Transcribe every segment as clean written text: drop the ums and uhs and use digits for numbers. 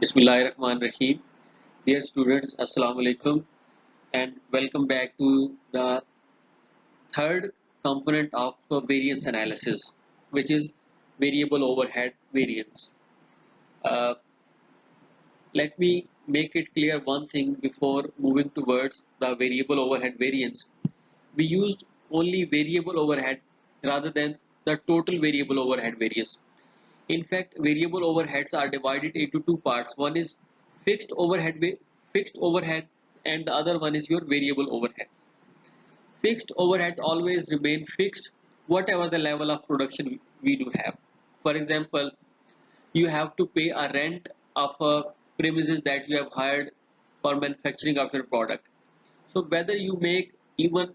Bismillahirrahmanirrahim. Dear students, Assalamu alaikum and welcome back to the third component of variance analysis, which is variable overhead variance. Uh, Let me make it clear one thing before moving towards the variable overhead variance. We used only variable overhead rather than the total variable overhead variance. In fact, variable overheads are divided into two parts. One is fixed overhead, and the other one is your variable overhead. Fixed overheads always remain fixed, whatever the level of production we do have. For example, you have to pay a rent of a premises that you have hired for manufacturing of your product. So whether you make even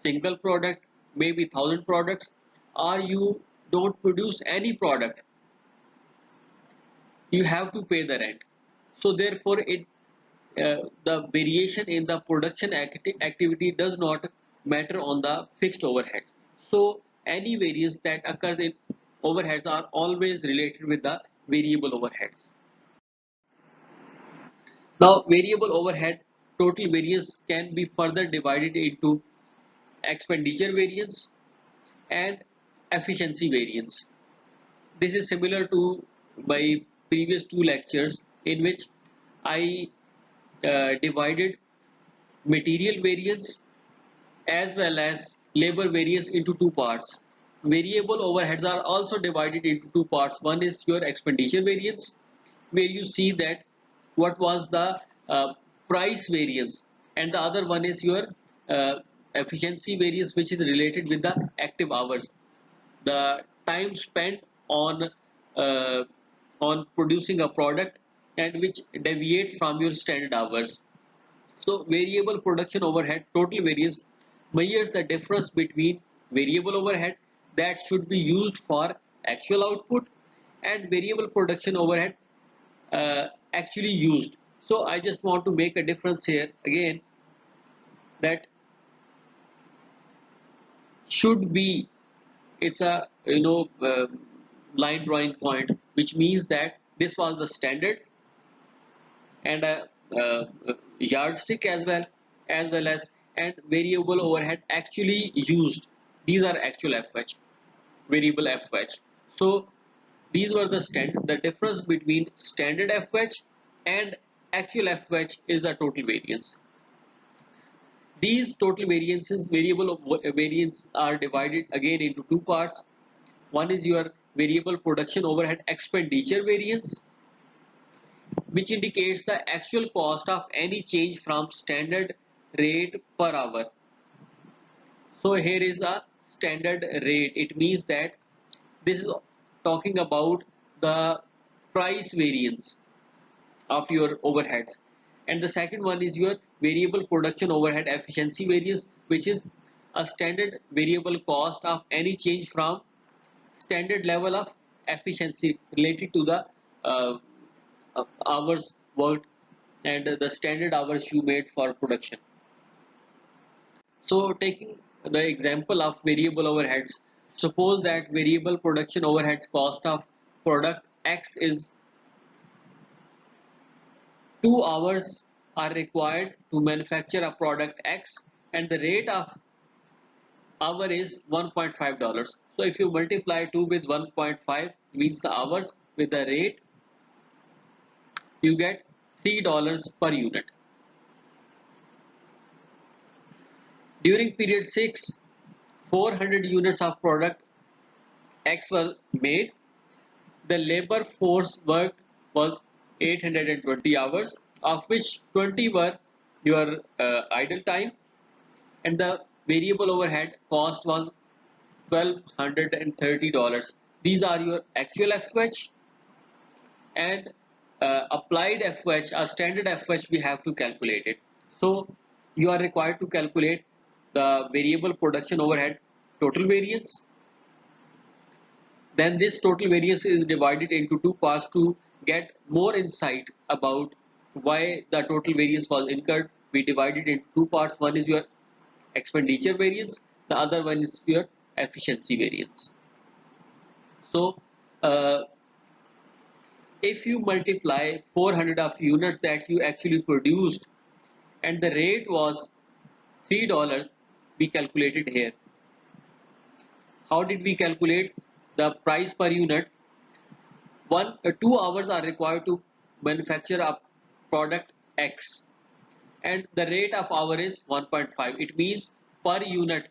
single product, maybe 1,000 products, or you don't produce any product, you have to pay the rent. So therefore the variation in the production activity does not matter on the fixed overheads. So any variance that occurs in overheads are always related with the variable overheads. Now variable overhead total variance can be further divided into expenditure variance and efficiency variance. This is similar to my previous two lectures in which I divided material variance as well as labor variance into two parts. Variable overheads are also divided into two parts. One is your expenditure variance, where you see that what was the price variance, and the other one is your uh, efficiency variance, which is related with the active hours, the time spent uh, on producing a product and which deviate from your standard hours. So variable production overhead total variance measures the difference between variable overhead that should be used for actual output and variable production overhead actually used. So I just want to make a difference here again, that should be, it's a line drawing point, which means that this was the standard and a yardstick as well as and variable overhead actually used. These are actual FH, variable FH. So these were the standard. The difference between standard FH and actual FH is the total variance. These total variances, variable variance, are divided again into two parts. One is your variable production overhead expenditure variance, which indicates the actual cost of any change from standard rate per hour. So here is a standard rate. It means that this is talking about the price variance of your overheads. And the second one is your variable production overhead efficiency variance, which is a standard variable cost of any change from standard level of efficiency related to the uh, hours worked and the standard hours you made for production. So taking the example of variable overheads, suppose that variable production overheads cost of product X is 2 hours are required to manufacture a product X and the rate of hour is $1.5. So if you multiply 2 with 1.5 means the hours with the rate, you get $3 per unit. During period 6, 400 units of product X were made. The labor force worked was 820 hours, of which 20 were your idle time, and the variable overhead cost was $1,230. These are your actual FH and applied FH, a standard FH we have to calculate it. So you are required to calculate the variable production overhead total variance. Then this total variance is divided into two parts to get more insight about why the total variance was incurred. We divided into two parts. One is your expenditure variance, the other one is your efficiency variance. So uh, if you multiply 400 of units that you actually produced and the rate was $3, we calculated here. How did we calculate the price per unit? 2 hours are required to manufacture a product X and the rate of hour is 1.5. It means per unit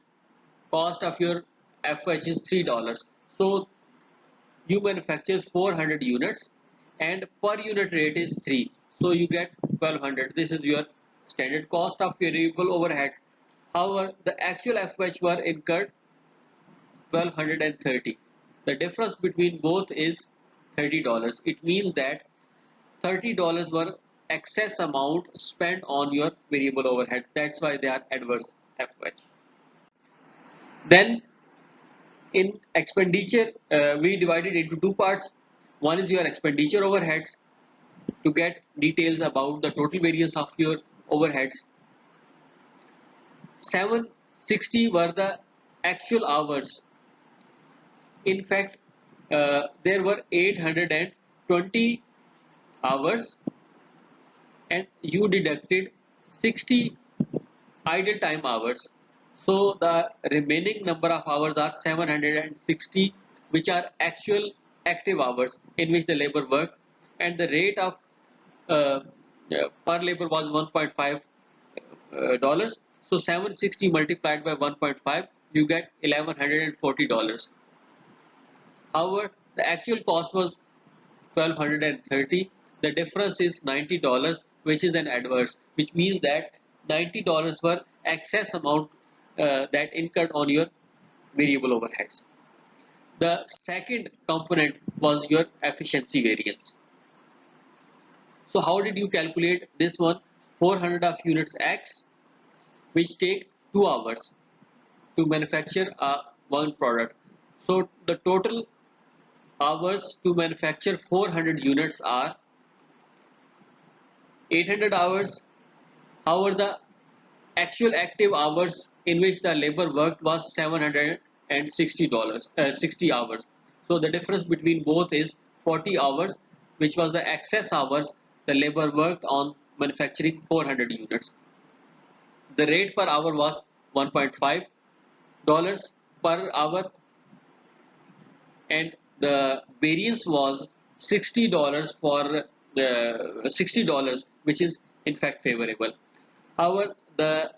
cost of your FH is $3. So you manufacture 400 units and per unit rate is 3. So you get 1200. This is your standard cost of variable overheads. However, the actual FH were incurred 1230. The difference between both is $30. It means that $30 were excess amount spent on your variable overheads. That's why they are adverse FH. Then in expenditure, we divided into two parts. One is your expenditure overheads. To get details about the total variance of your overheads, 760 were the actual hours. In fact, there were 820 hours and you deducted 60 idle time hours. So the remaining number of hours are 760, which are actual active hours in which the labor worked, and the rate of uh, per labor was 1.5 dollars. So 760 multiplied by 1.5, you get $1140. However, the actual cost was 1230. The difference is $90, which is an adverse, which means that $90 were excess amount that incurred on your variable overheads. The second component was your efficiency variance. So how did you calculate this one? 400 of units X, which take 2 hours to manufacture one product. So the total hours to manufacture 400 units are 800 hours. However, the actual active hours in which the labor worked was $760, 60 hours. So the difference between both is 40 hours, which was the excess hours the labor worked on manufacturing 400 units. The rate per hour was $1.5 per hour, and the variance was $60 for the $60, which is in fact favorable. However, the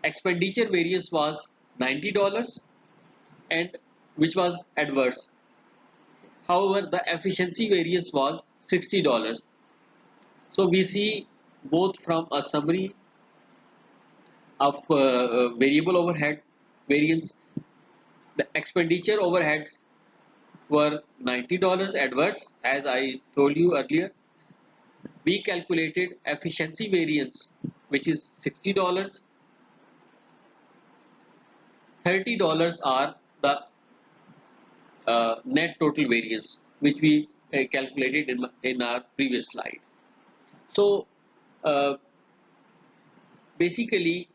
expenditure variance was $90 and which was adverse. However, the efficiency variance was $60. So we see both from a summary of variable overhead variance. The expenditure overheads were $90 adverse, as I told you earlier. We calculated efficiency variance, which is $60. $30 are the net total variance, which we calculated in our previous slide. So basically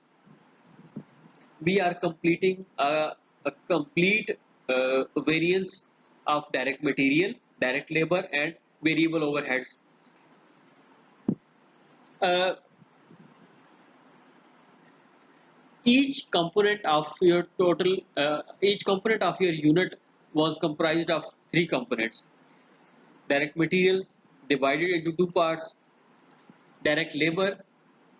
we are completing a complete variance of direct material, direct labor and variable overheads. Each component of your unit was comprised of three components: direct material divided into two parts, direct labor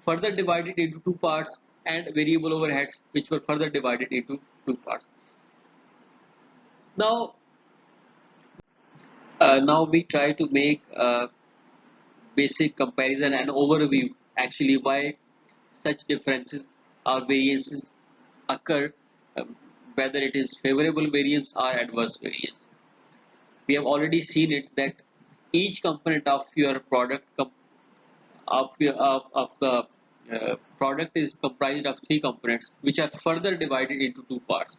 further divided into two parts, and variable overheads, which were further divided into two parts. Now, now we try to make a basic comparison and overview actually why such differences or variances occur, whether it is favorable variance or adverse variance. We have already seen it that each component of your product of the product is comprised of three components, which are further divided into two parts,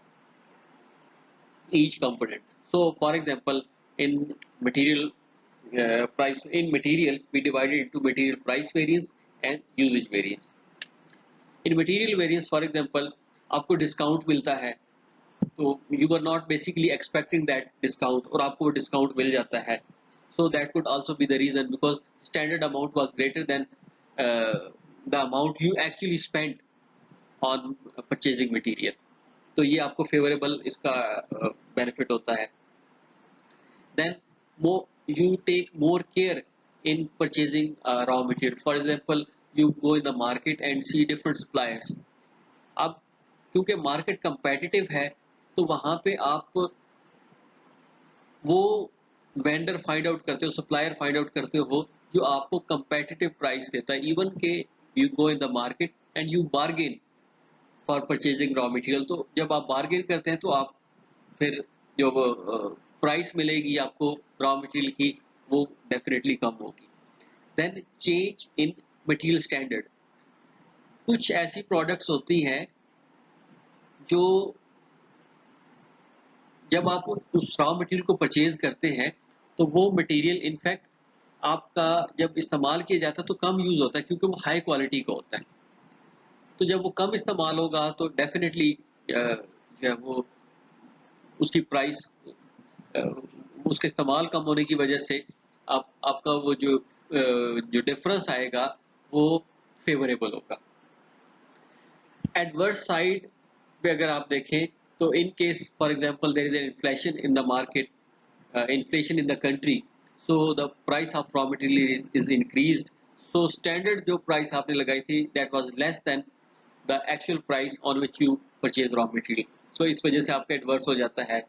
each component. So for example, in material material we divided into material price variance and usage variance. In material variance, for example, आपको discount मिलता है, तो you were not basically expecting that discount और आपको discount मिल जाता है. So that could also be the reason, because standard amount was greater than the amount you actually spent on purchasing material. तो ये आपको favorable इसका benefit होता है. Then more, you take more care in purchasing raw material. For example, you go in the market and see different suppliers. अब क्योंकि market competitive है, तो वहां पे आप वो वेंडर फाइंड आउट करते हो, सप्लायर फाइंड आउट करते हो जो आपको कंपेटिटिव प्राइस देता है. इवन के you go in the market and you bargain for purchasing raw material. तो जब आप बार्गेन करते हैं तो आप फिर जो प्राइस मिलेगी आपको रॉ मटेरियल की वो डेफिनेटली कम होगी. Then change in material standard. कुछ ऐसी प्रोडक्ट्स होती हैं जो जब आप उस रॉ मटेरियल को परचेज करते हैं तो वो मटेरियल इनफैक्ट आपका जब इस्तेमाल किया जाता है तो कम यूज होता है, क्योंकि वो हाई क्वालिटी का होता है. तो जब वो कम इस्तेमाल होगा तो डेफिनेटली जो है वो उसकी प्राइस उसका इस्तेमाल कम होने की वजह से आपका वो जो डिफरेंस आएगा वो फेवरेबल होगा. एडवर्स साइड पे अगर आप देखें तो in case for example there is an inflation in the market, inflation in the country, so the price of raw material is increased. So standard जो प्राइस आपने लगाई थी that was less than the actual price on which you purchase raw material. So इस वजह से आपका adverse हो जाता है.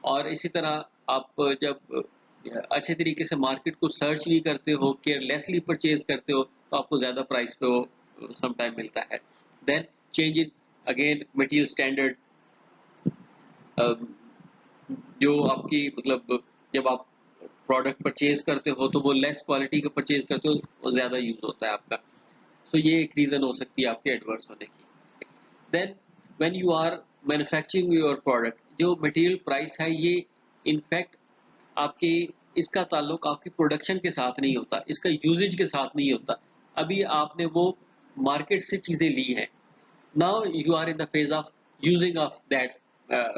और इसी तरह आप जब अच्छे तरीके से मार्केट को सर्च नहीं करते हो, केयरलेसली परचेज करते हो, तो आपको ज़्यादा प्राइस पे वो सम टाइम मिलता है. Then change in again material standard. जो आपकी मतलब जब आप प्रोडक्ट परचेज करते हो तो वो लेस क्वालिटी का परचेज करते हो, वो ज़्यादा यूज होता है आपका. सो ये एक रीज़न हो सकती है आपके एडवर्स होने की. Then when you are manufacturing your product, जो मटेरियल प्राइस है ये इनफैक्ट आपकी इसका ताल्लुक आपकी प्रोडक्शन के साथ नहीं होता, इसका यूजेज के साथ नहीं होता. अभी आपने वो मार्केट से चीज़ें ली हैं. Now you are in the phase of using of that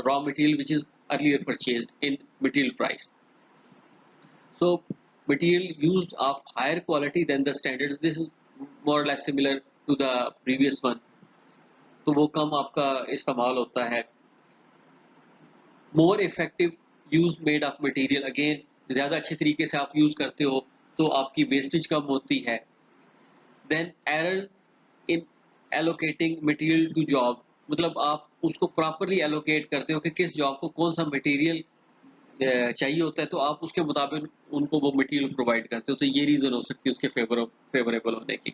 raw material which is earlier purchased in material price. So material used of higher quality than the standards, this is more or less similar to the previous one. तो वो कम आपका इस्तेमाल होता है. More effective use made of material, again ज़्यादा अच्छे तरीके से आप यूज करते हो तो आपकी वेस्टेज कम होती है. Then error in allocating material to job, मतलब आप उसको प्रॉपरली एलोकेट करते हो कि किस जॉब को कौन सा मटेरियल चाहिए होता है, तो आप उसके मुताबिक उनको वो मटेरियल प्रोवाइड करते हो. तो ये रीजन हो सकती है उसके फेवरेबल होने की.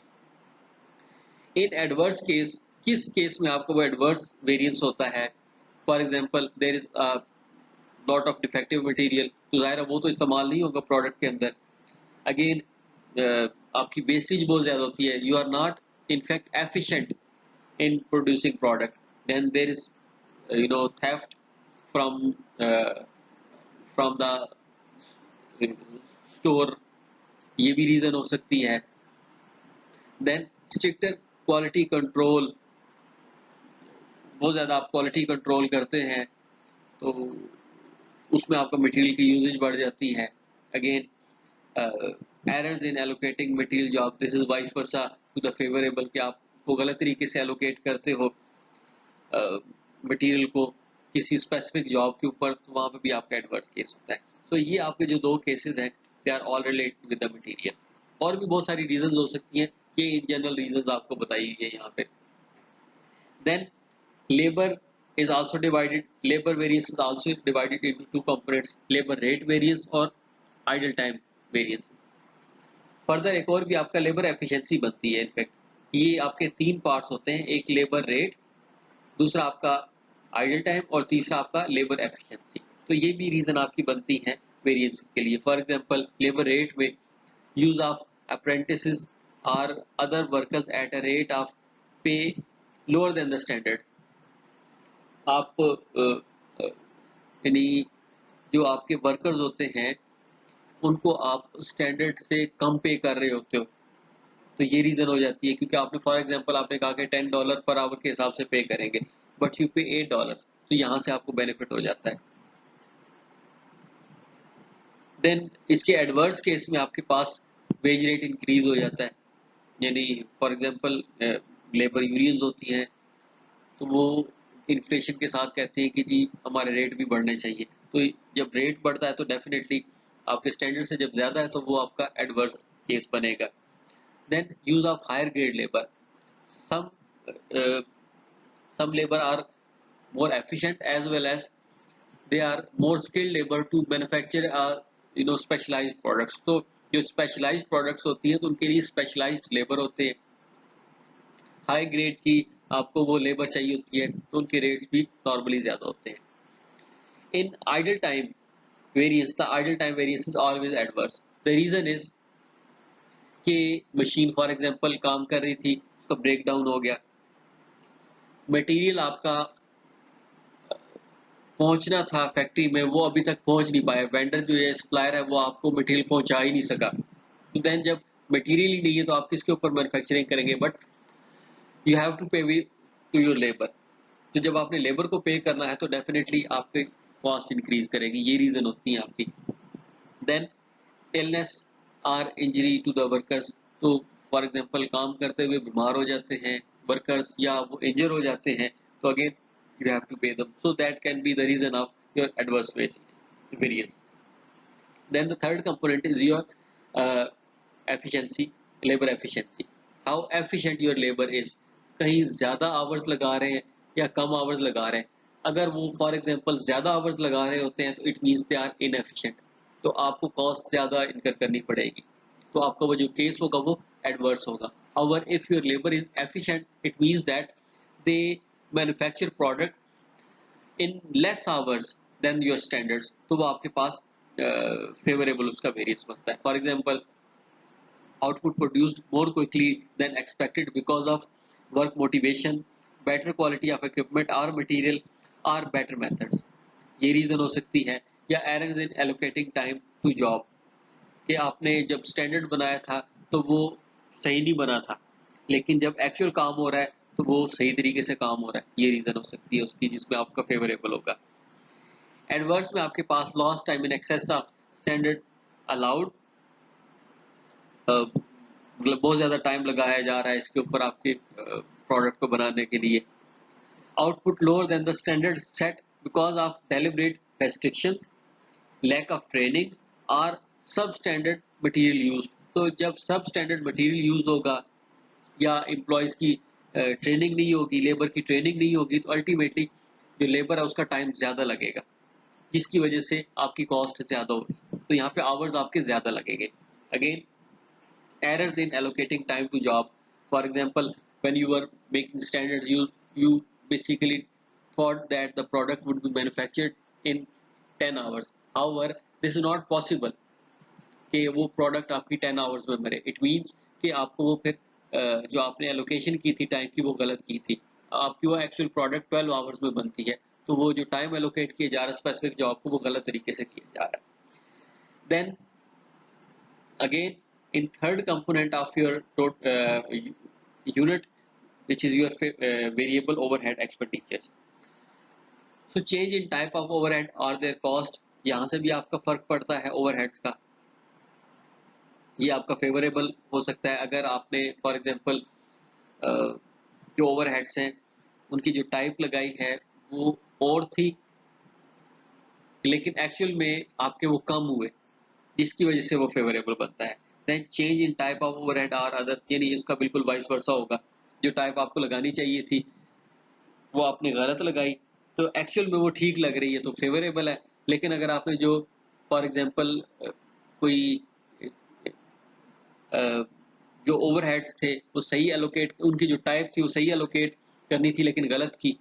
इन एडवर्स केस, किस केस में आपको वो एडवर्स वेरिएंस होता है? For example there is lot of defective material, तो जाहिर है वो तो इस्तेमाल नहीं होगा प्रोडक्ट के अंदर. अगेन आपकी वेस्टेज बहुत ज़्यादा होती है, you are not in fact efficient in producing product. Then there is theft from from the store, ये भी रीज़न हो सकती है. देन स्ट्रिक्टर क्वालिटी कंट्रोल, बहुत ज़्यादा आप क्वालिटी कंट्रोल करते हैं तो उसमें आपका मटेरियल की यूजेज बढ़ जाती है. Again errors in allocating material job, this is vice versa to the favourable, कि आप को गलत तरीके से एलोकेट करते हो मटेरियल को किसी स्पेसिफिक जॉब के ऊपर, तो वहाँ पे भी आपका एडवर्स केस होता है. सो ये आपके जो दो केसेस हैं they are all related with the material. और भी बहुत सारी रीजंस हो सकती हैं, ये इन जनरल रीजंस आपको बताई हुई है यहाँ पे. Then labour is also divided, labor variance is also divided into two components, labor rate variance और idle time variance. फर्दर एक और भी आपका लेबर एफिशिएंसी बनती है. इनफैक्ट ये आपके तीन पार्ट्स होते हैं, एक लेबर रेट, दूसरा आपका आइडल टाइम और तीसरा आपका लेबर एफिशिएंसी. तो ये भी रीजन आपकी बनती है वेरिएंसेस के लिए. फॉर एग्जांपल लेबर रेट में यूज ऑफ अप्रेंटिसेस और other workers at a rate of पे लोअर देन द स्टैंडर्ड. आप यानी जो आपके वर्कर्स होते हैं उनको आप स्टैंडर्ड से कम पे कर रहे होते हो, तो ये रीज़न हो जाती है. क्योंकि आपने फॉर एग्जांपल आपने कहा कि $10 पर आवर के हिसाब से पे करेंगे, बट यू पे $8, तो यहाँ से आपको बेनिफिट हो जाता है. देन इसके एडवर्स केस में आपके पास वेज रेट इंक्रीज हो जाता है, यानी फॉर एग्जांपल लेबर यूनियंस होती हैं तो वो इन्फ्लेशन के साथ कहते हैं कि जी हमारे रेट भी बढ़ने चाहिए। तो जब रेट बढ़ता है तो डेफिनेटली आपके स्टैंडर्ड से जब ज़्यादा है तो वो आपका एडवर्स केस बनेगा। Then use of higher grade labour, some uh, some labor are more efficient as well as they are more skilled labor to manufacture specialized products। तो जो स्पेशलाइज्ड प्रोडक्ट्स होती हैं तो उनके लिए स्पेशलाइज्ड लेबर होते हैं, हाई ग्रेड की आपको वो लेबर चाहिए होती है तो उनके रेट्स भी नॉर्मली ज़्यादा होते हैं। In idle time variance, the idle time variance is always adverse. The reason is कि मशीन फॉर एग्जांपल काम कर रही थी, उसका ब्रेक डाउन हो गया, मटेरियल आपका पहुंचना था फैक्ट्री में वो अभी तक पहुंच नहीं पाया, वेंडर जो है सप्लायर है वो आपको मटेरियल पहुंचा ही नहीं सका। तो देन जब मटेरियल ही नहीं है तो आप किसके ऊपर मैन्युफैक्चरिंग करेंगे, बट यू हैव टू पे टू योर लेबर। तो जब आपने लेबर को पे करना है तो डेफिनेटली आपके कॉस्ट इंक्रीज करेगी, ये रीजन होती है आपकी। Then illness or injury to the workers, तो फॉर एग्जांपल काम करते हुए बीमार हो जाते हैं वर्कर्स या वो इंजर हो जाते हैं तो again you have to pay them, so that can be the reason of your adverse wage variance। Then the third component is your uh, efficiency, labor efficiency, how efficient your labor is। कहीं ज़्यादा hours लगा रहे हैं या कम hours लगा रहे हैं, अगर वो फॉर एग्जांपल ज़्यादा आवर्स लगा रहे होते हैं तो it means they are inefficient, तो आपको कॉस्ट ज़्यादा इनकर करनी पड़ेगी, तो आपका वो जो केस होगा वो एडवर्स होगा। However, if your labor is efficient, it means that they manufacture product in less hours than your standards, तो वो आपके पास फेवरेबल उसका वेरियंस बनता है। For example output produced more quickly than expected because of work motivation, better quality of equipment or material or better methods, ये reason हो सकती है। या errors in allocating time to job, कि आपने जब स्टैंडर्ड बनाया था तो वो सही नहीं बना था, लेकिन जब एक्चुअल काम हो रहा है तो वो सही तरीके से काम हो रहा है, ये रीजन हो सकती है उसकी जिसमें आपका फेवरेबल होगा। एडवर्स में आपके पास lost time in excess of standard allowed, मतलब बहुत ज़्यादा टाइम लगाया जा रहा है इसके ऊपर आपके प्रोडक्ट को बनाने के लिए। Output lower than the standard set because of deliberate restrictions, lack of training और सब स्टैंडर्ड मटेरियल यूज। तो जब सब स्टैंडर्ड मटेरियल यूज होगा या एम्प्लॉयज़ की ट्रेनिंग नहीं होगी, लेबर की ट्रेनिंग नहीं होगी, तो अल्टीमेटली जो लेबर है उसका टाइम ज़्यादा लगेगा जिसकी वजह से आपकी कॉस्ट ज़्यादा होगी, तो यहाँ पे आवर्स आपके ज़्यादा लगेंगे। Again errors in allocating time to job, for example when you were making standards you basically thought that the product would be manufactured in 10 hours, however this is not possible कि वो product आपकी 10 hours में बने। It means कि आपको वो फिर जो आपने एलोकेशन की थी टाइम की वो गलत की थी, आपकी वो एक्चुअल प्रोडक्ट 12 आवर्स में बनती है, तो वो जो टाइम एलोकेट किया जा रहा है स्पेसिफिक जॉब को वो गलत तरीके से किया जा रहा है। Then again in third component of your unit which is your variable overhead expenditures, so change in type of overhead or their cost, यहाँ से भी आपका फर्क पड़ता है ओवरहेड्स का, ये आपका फेवरेबल हो सकता है अगर आपने फॉर एग्जांपल जो ओवरहेड्स हैं उनकी जो टाइप लगाई है वो और थी लेकिन एक्चुअल में आपके वो कम हुए जिसकी वजह से वो फेवरेबल बनता है। Then change in type of overhead और अदर, यानी इसका बिल्कुल वाइस वर्सा होगा, जो टाइप आपको लगानी चाहिए थी वो आपने गलत लगाई तो एक्चुअल में वो ठीक लग रही है तो फेवरेबल है, लेकिन अगर आपने जो फॉर एग्जांपल कोई जो ओवरहेड्स थे वो सही एलोकेट, उनकी जो टाइप थी वो सही एलोकेट करनी थी लेकिन गलत की,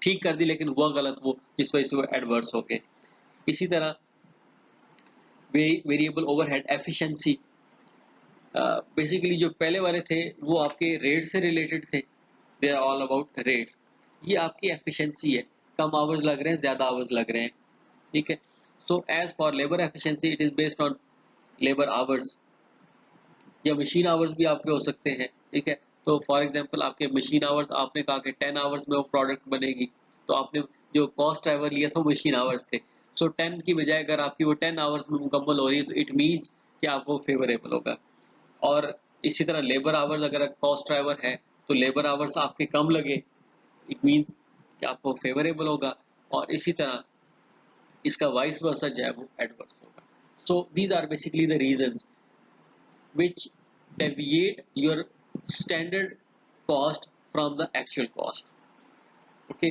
ठीक कर दी लेकिन हुआ गलत वो, जिस वजह से वो एडवर्स हो गए। इसी तरह वेरिएबल ओवरहेड एफिशिएंसी, बेसिकली जो पहले वाले थे वो आपके रेट से रिलेटेड थे, they are all about rates, ये आपकी एफिशिएंसी है, कम आवर्स लग रहे हैं ज़्यादा आवर्स लग रहे हैं, ठीक है। So as for labour efficiency it is based on labour hours, या मशीन आवर्स भी आपके हो सकते हैं, ठीक है। तो फॉर एग्जांपल आपके मशीन आवर्स आपने कहा कि 10 आवर्स में वो प्रोडक्ट बनेगी, तो आपने जो कॉस्ट ड्राइवर लिया था वो मशीन आवर्स थे, सो 10 की बजाय अगर आपकी वो 10 आवर्स में मुकम्मल हो रही है तो इट मीन्स कि आपको फेवरेबल होगा। और इसी तरह लेबर आवर्स अगर कॉस्ट ड्राइवर है तो लेबर आवर्स आपके कम लगे, इट मीन्स कि आपको फेवरेबल होगा। और इसी तरह इसका वाइस वर्सा जो है वो एडवर्स होगा। So these are basically the reasons which deviate your standard cost from the actual cost. Okay,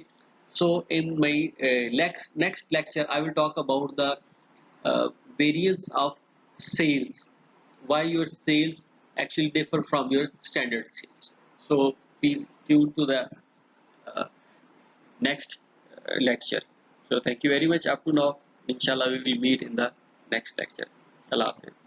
so in my next lecture I will talk about the variance of sales, why your sales actually differ from your standard sales. So please tune to the uh, next lecture. So thank you very much up to now. Inshallah we will meet in the next lecture. Allah Hafiz.